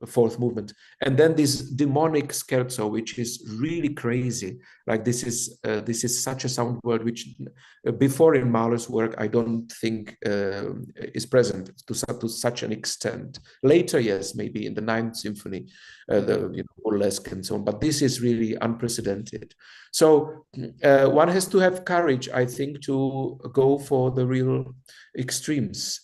fourth movement. And then this demonic scherzo, which is really crazy. Like this is such a sound world which before in Mahler's work I don't think is present to such an extent. Later, yes, maybe in the Ninth Symphony, burlesque and so on, but this is really unprecedented. So one has to have courage, I think, to go for the real extremes.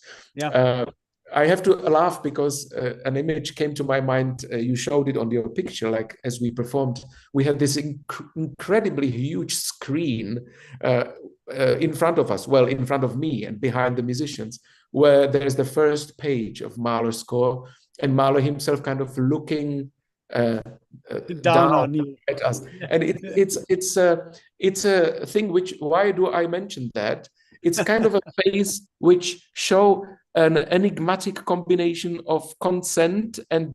I have to laugh because an image came to my mind. You showed it on your picture, like as we performed, we had this incredibly huge screen in front of us, well, in front of me and behind the musicians, where there's the first page of Mahler's score, and Mahler himself kind of looking down on you at us. And it's a thing which, why do I mention that? It's kind of a phase which show an enigmatic combination of consent and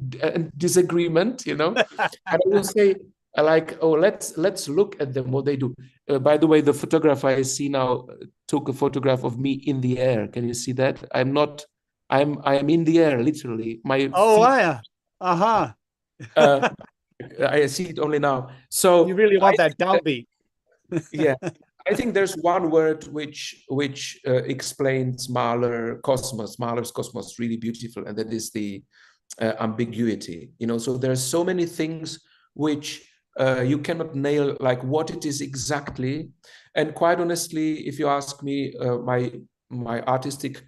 disagreement, you know. And I will say, like, oh, let's look at them, what they do. By the way, the photographer I see now took a photograph of me in the air. Can you see that? I am in the air, literally. My yeah. Uh-huh. I see it only now. So you really want that downbeat. Yeah, I think there's one word which explains Mahler's cosmos really beautiful, and that is the ambiguity. You know, so there are so many things which you cannot nail, like what it is exactly. And quite honestly, if you ask me, my artistic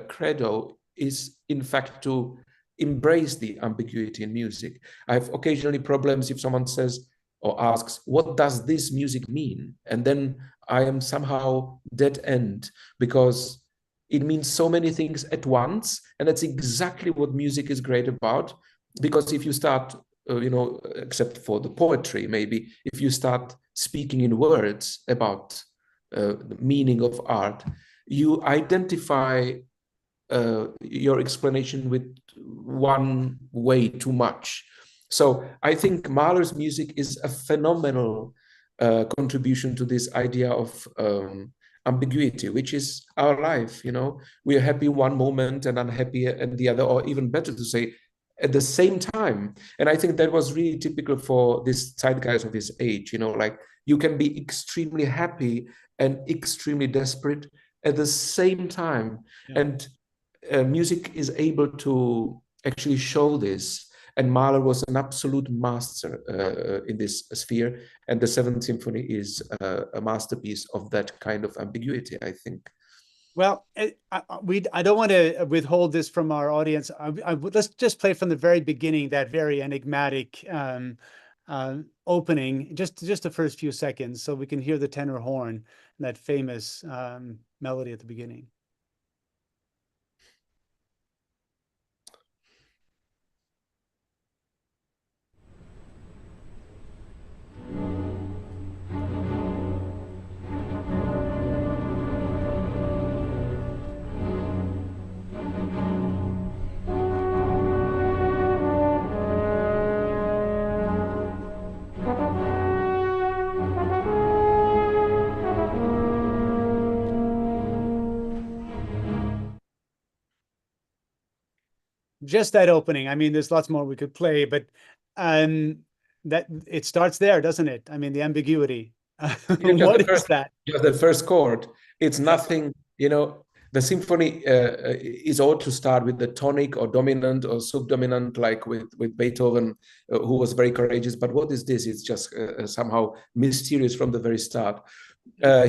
credo is in fact to embrace the ambiguity in music. I have occasionally problems if someone says or asks, what does this music mean? And then I am somehow dead end, because it means so many things at once. And that's exactly what music is great about. Because if you start, except for the poetry, maybe, if you start speaking in words about the meaning of art, you identify your explanation with one way too much. So I think Mahler's music is a phenomenal contribution to this idea of ambiguity, which is our life. You know, we are happy one moment and unhappy at the other, or even better to say, at the same time. And I think that was really typical for this zeitgeist of his age. You know, like you can be extremely happy and extremely desperate at the same time. Yeah. And music is able to actually show this. And Mahler was an absolute master in this sphere. And the Seventh Symphony is a masterpiece of that kind of ambiguity, I think. Well, I don't want to withhold this from our audience. Let's just play from the very beginning, that very enigmatic opening, just the first few seconds, so we can hear the tenor horn, that famous melody at the beginning. Just that opening. I mean, there's lots more we could play, but that it starts there, doesn't it? I mean, the ambiguity. What is that? Just the first chord. It's nothing, you know. The symphony is ought to start with the tonic or dominant or subdominant, like with Beethoven, who was very courageous. But what is this? It's just somehow mysterious from the very start.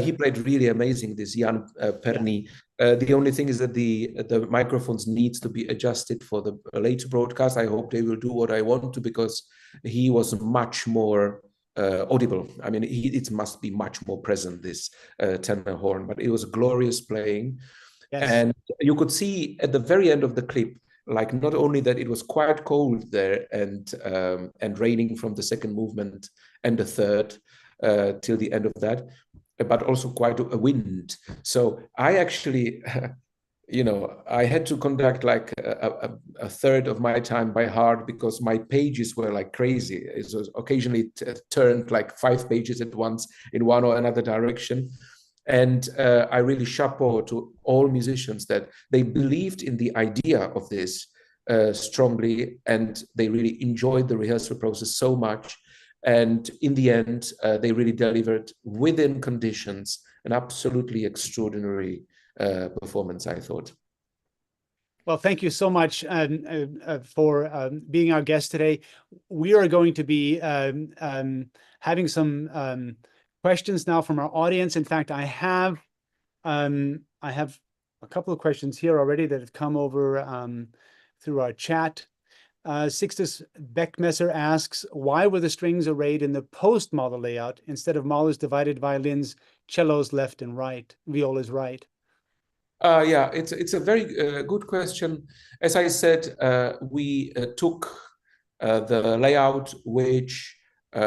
He played really amazing, this Jan Perny. The only thing is that the microphones needs to be adjusted for the later broadcast. I hope they will do what I want to, because he was much more audible. I mean, it must be much more present, this tenor horn, but it was glorious playing. Yes. And you could see at the very end of the clip, like not only that it was quite cold there and raining from the second movement and the third till the end of that, but also quite a wind. So I actually, I had to conduct like a third of my time by heart, because my pages were like crazy. It was occasionally turned like 5 pages at once in one or another direction. And I really chapeau to all musicians that they believed in the idea of this strongly, and they really enjoyed the rehearsal process so much. And in the end, they really delivered within conditions an absolutely extraordinary performance, I thought. Well, thank you so much for being our guest today. We are going to be having some questions now from our audience. In fact, I have a couple of questions here already that have come over through our chat. Sixtus Beckmesser asks, why were the strings arrayed in the post-Mahler layout instead of Mahler's divided violins, cellos left and right, violas right? Yeah, it's a very good question. As I said, we took the layout which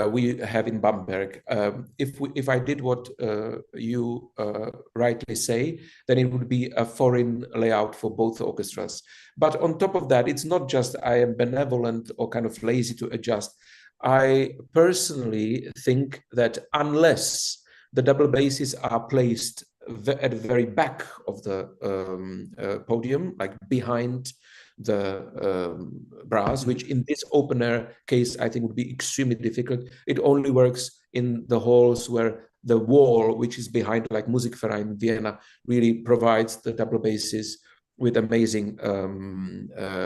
we have in Bamberg. If I did what you rightly say, then it would be a foreign layout for both orchestras. But on top of that, it's not just I am benevolent or kind of lazy to adjust. I personally think that unless the double basses are placed at the very back of the podium, like behind the brass, which in this open-air case, I think would be extremely difficult. It only works in the halls where the wall, which is behind, like Musikverein in Vienna, really provides the double basses with amazing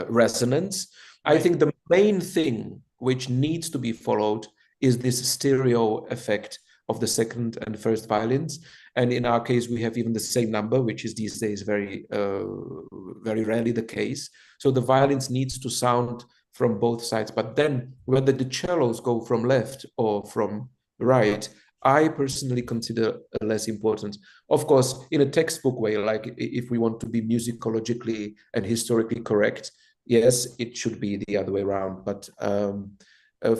resonance. I think the main thing which needs to be followed is this stereo effect of the second and first violins. And in our case, we have even the same number, which is these days very rarely the case. So the violins needs to sound from both sides. But then whether the cellos go from left or from right, I personally consider less important. Of course, in a textbook way, like if we want to be musicologically and historically correct, yes, it should be the other way around. But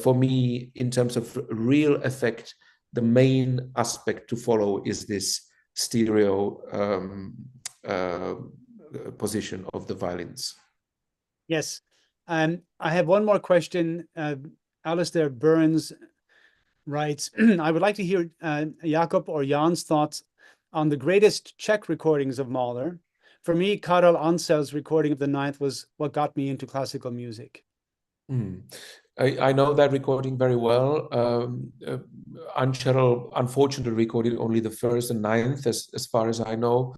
for me, in terms of real effect, the main aspect to follow is this stereo position of the violins. Yes. I have one more question. Alistair Burns writes, I would like to hear Jakob or Jan's thoughts on the greatest Czech recordings of Mahler. For me, Karel Ansel's recording of the Ninth was what got me into classical music. I know that recording very well. Ansel unfortunately recorded only the first and ninth, as far as I know.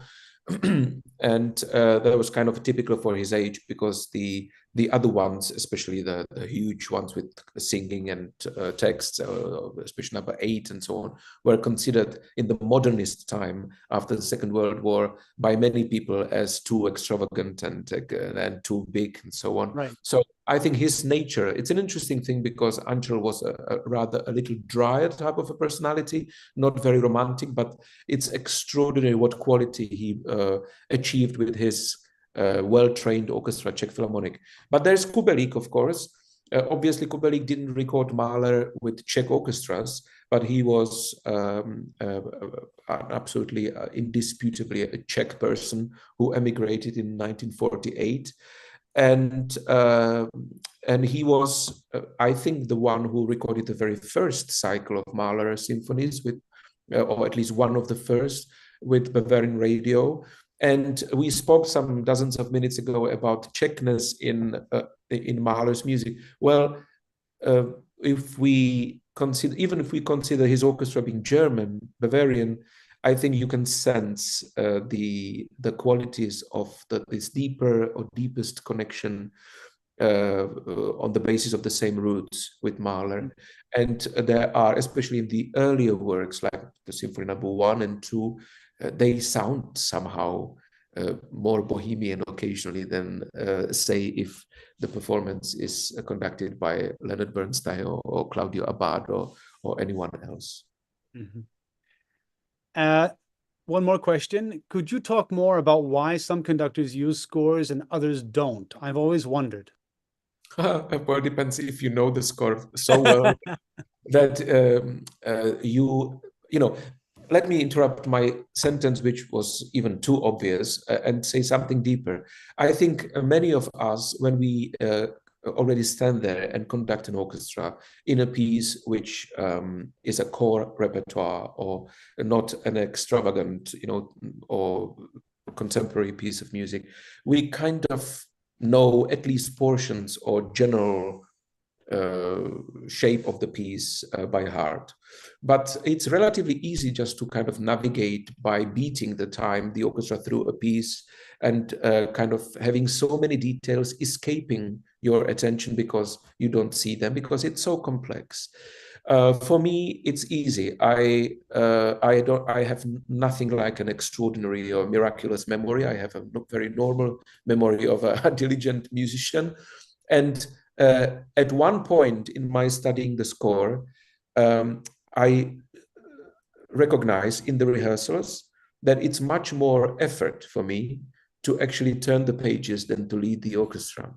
And that was kind of typical for his age, because the other ones, especially the huge ones with singing and texts, especially number 8 and so on, were considered in the modernist time after the Second World War by many people as too extravagant and too big and so on. Right. So I think his nature, it's an interesting thing, because Angel was a rather a little drier type of a personality, not very romantic, but it's extraordinary what quality he achieved with his well-trained orchestra, Czech Philharmonic. But there's Kubelik, of course. Obviously, Kubelik didn't record Mahler with Czech orchestras, but he was absolutely, indisputably a Czech person who emigrated in 1948. And he was, I think, the one who recorded the very first cycle of Mahler symphonies with, or at least one of the first, with Bavarian Radio. And we spoke some dozens of minutes ago about Czechness in Mahler's music. Well, if we consider, even if we consider his orchestra being German, Bavarian, I think you can sense the qualities of this deeper or deepest connection on the basis of the same roots with Mahler. And there are, especially in the earlier works, like the Symphony number 1 and 2, they sound somehow more Bohemian occasionally than, say, if the performance is conducted by Leonard Bernstein or Claudio Abbado or anyone else. Mm-hmm. One more question. Could you talk more about why some conductors use scores and others don't? I've always wondered. Well, it depends if you know the score so well that you know, let me interrupt my sentence, which was even too obvious, and say something deeper. I think many of us, when we already stand there and conduct an orchestra in a piece which is a core repertoire or not an extravagant, you know, or contemporary piece of music, we kind of know at least portions or general shape of the piece by heart. But it's relatively easy just to kind of navigate by beating the time, the orchestra through a piece, and kind of having so many details escaping your attention because you don't see them, because it's so complex. For me, it's easy. I have nothing like an extraordinary or miraculous memory. I have a very normal memory of a diligent musician. And at one point in my studying the score, I recognize in the rehearsals that it's much more effort for me to actually turn the pages than to lead the orchestra.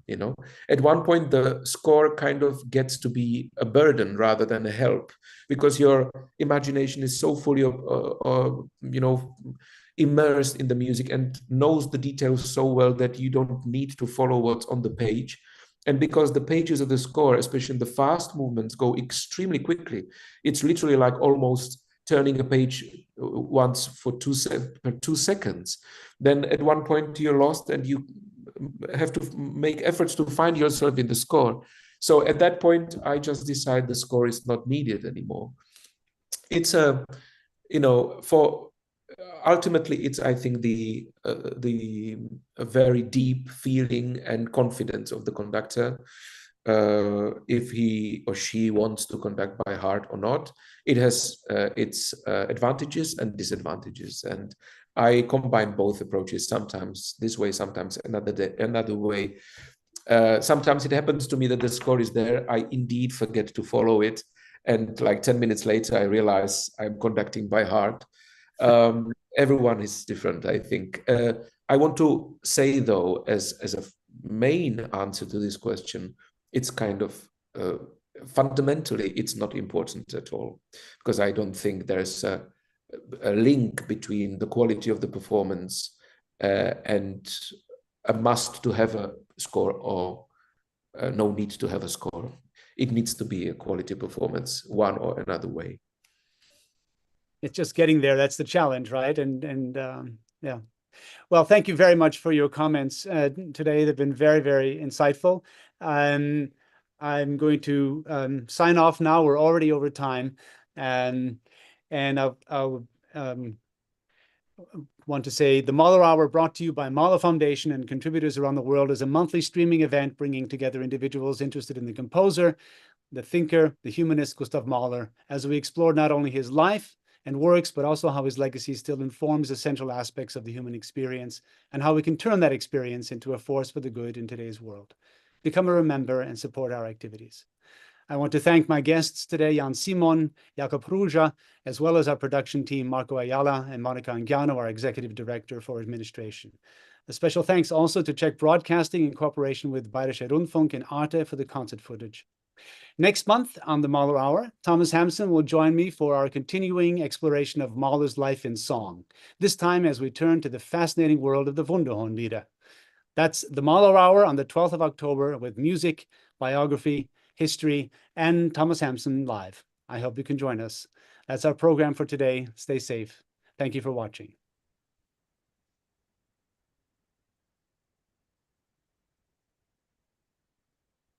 At one point the score kind of gets to be a burden rather than a help, because your imagination is so fully immersed in the music and knows the details so well that you don't need to follow what's on the page. And because the pages of the score, especially in the fast movements, go extremely quickly, it's literally like almost turning a page once for 2 seconds, then at one point you're lost and you have to make efforts to find yourself in the score. So at that point, I just decide the score is not needed anymore. It's ultimately, it's, I think, the very deep feeling and confidence of the conductor. If he or she wants to conduct by heart or not, it has its advantages and disadvantages, and I combine both approaches, sometimes this way, sometimes another way. Sometimes it happens to me that the score is there, I indeed forget to follow it, and like 10 minutes later I realize I'm conducting by heart. Everyone is different, I think. I want to say, though, as a main answer to this question, it's kind of fundamentally, it's not important at all, because I don't think there's a link between the quality of the performance and a must to have a score or no need to have a score. It needs to be a quality performance, one or another way. It's just getting there. That's the challenge, right? And yeah. Well, thank you very much for your comments today. They've been very, very insightful. I'm going to sign off now. We're already over time. And I'll want to say the Mahler Hour, brought to you by Mahler Foundation and contributors around the world, is a monthly streaming event bringing together individuals interested in the composer, the thinker, the humanist Gustav Mahler, as we explore not only his life and works, but also how his legacy still informs essential aspects of the human experience and how we can turn that experience into a force for the good in today's world. Become a member and support our activities. I want to thank my guests today, Jan Simon, Jakob Hrusa, as well as our production team, Marco Ayala and Monica Angiano, our executive director for administration. A special thanks also to Czech Broadcasting in cooperation with Bayerischer Rundfunk and Arte for the concert footage. Next month on the Mahler Hour, Thomas Hampson will join me for our continuing exploration of Mahler's life in song, this time as we turn to the fascinating world of the Wunderhorn-Lieder. That's the Mahler Hour on the 12th of October with music, biography, history, and Thomas Hampson live. I hope you can join us. That's our program for today. Stay safe. Thank you for watching.